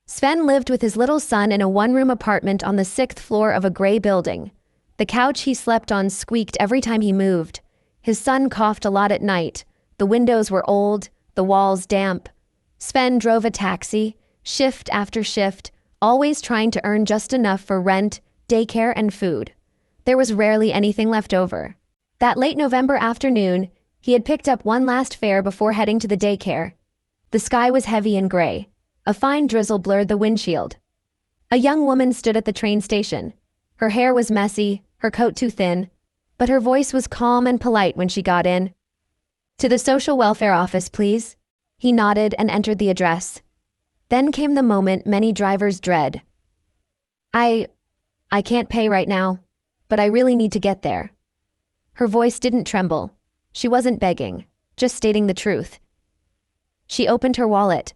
Sven lived with his little son in a one-room apartment on the 6th floor of a gray building. The couch he slept on squeaked every time he moved. His son coughed a lot at night. The windows were old, the walls damp. Sven drove a taxi, shift after shift, always trying to earn just enough for rent, daycare, and food. There was rarely anything left over. That late November afternoon, he had picked up one last fare before heading to the daycare. The sky was heavy and gray. A fine drizzle blurred the windshield. A young woman stood at the train station. Her hair was messy, her coat too thin, but her voice was calm and polite when she got in. "To the social welfare office, please." He nodded and entered the address. Then came the moment many drivers dread. I can't pay right now, but I really need to get there." Her voice didn't tremble. She wasn't begging, just stating the truth. She opened her wallet.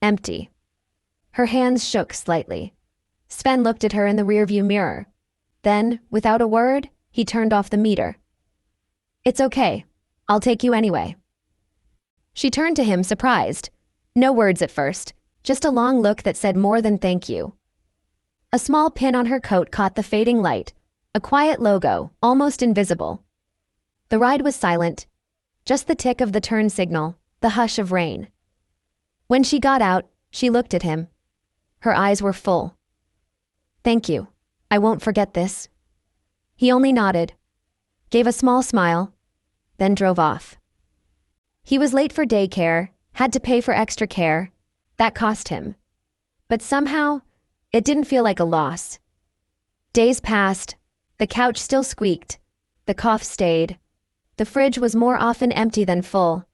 Empty. Her hands shook slightly. Sven looked at her in the rearview mirror. Then, without a word, he turned off the meter. "It's okay. I'll take you anyway." She turned to him, surprised. No words at first, just a long look that said more than thank you. A small pin on her coat caught the fading light, a quiet logo, almost invisible. The ride was silent, just the tick of the turn signal, the hush of rain. When she got out, she looked at him. Her eyes were full. "Thank you. I won't forget this." He only nodded, gave a small smile, then drove off. He was late for daycare, had to pay for extra care. That cost him. But somehow, it didn't feel like a loss. Days passed. The couch still squeaked. The cough stayed. The fridge was more often empty than full.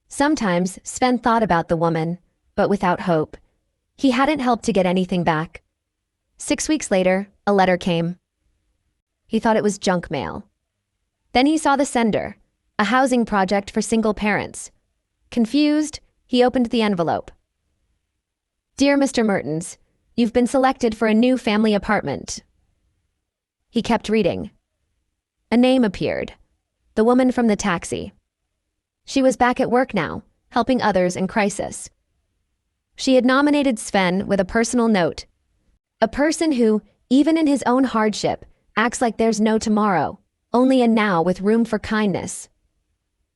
Sometimes Sven thought about the woman, but without hope. He hadn't helped to get anything back. 6 weeks later, a letter came. He thought it was junk mail. Then he saw the sender, a housing project for single parents. Confused, he opened the envelope. "Dear Mr. Mertens, you've been selected for a new family apartment." He kept reading. A name appeared. The woman from the taxi. She was back at work now, helping others in crisis. She had nominated Sven with a personal note. A person who, even in his own hardship, acts like there's no tomorrow, only a now with room for kindness.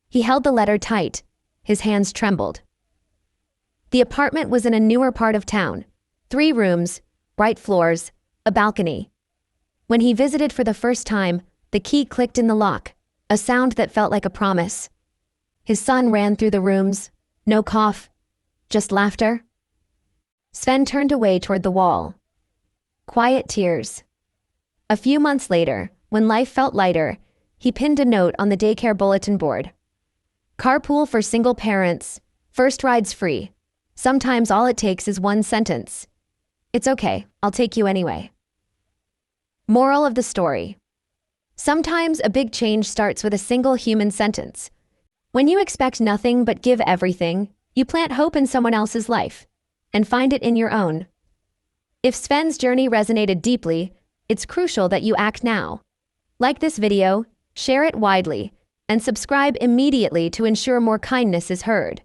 He held the letter tight. His hands trembled. The apartment was in a newer part of town. 3 rooms, bright floors, a balcony. When he visited for the first time, the key clicked in the lock, a sound that felt like a promise. His son ran through the rooms. No cough, just laughter. Sven turned away toward the wall. Quiet tears. A few months later, when life felt lighter, he pinned a note on the daycare bulletin board. "Carpool for single parents. First rides free. Sometimes all it takes is one sentence. It's okay, I'll take you anyway." Moral of the story. Sometimes a big change starts with a single human sentence. When you expect nothing but give everything, you plant hope in someone else's life and find it in your own. If Sven's journey resonated deeply, it's crucial that you act now. Like this video, share it widely, and subscribe immediately to ensure more kindness is heard.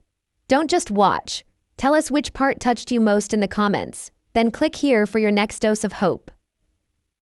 Don't just watch. Tell us which part touched you most in the comments, then click here for your next dose of hope.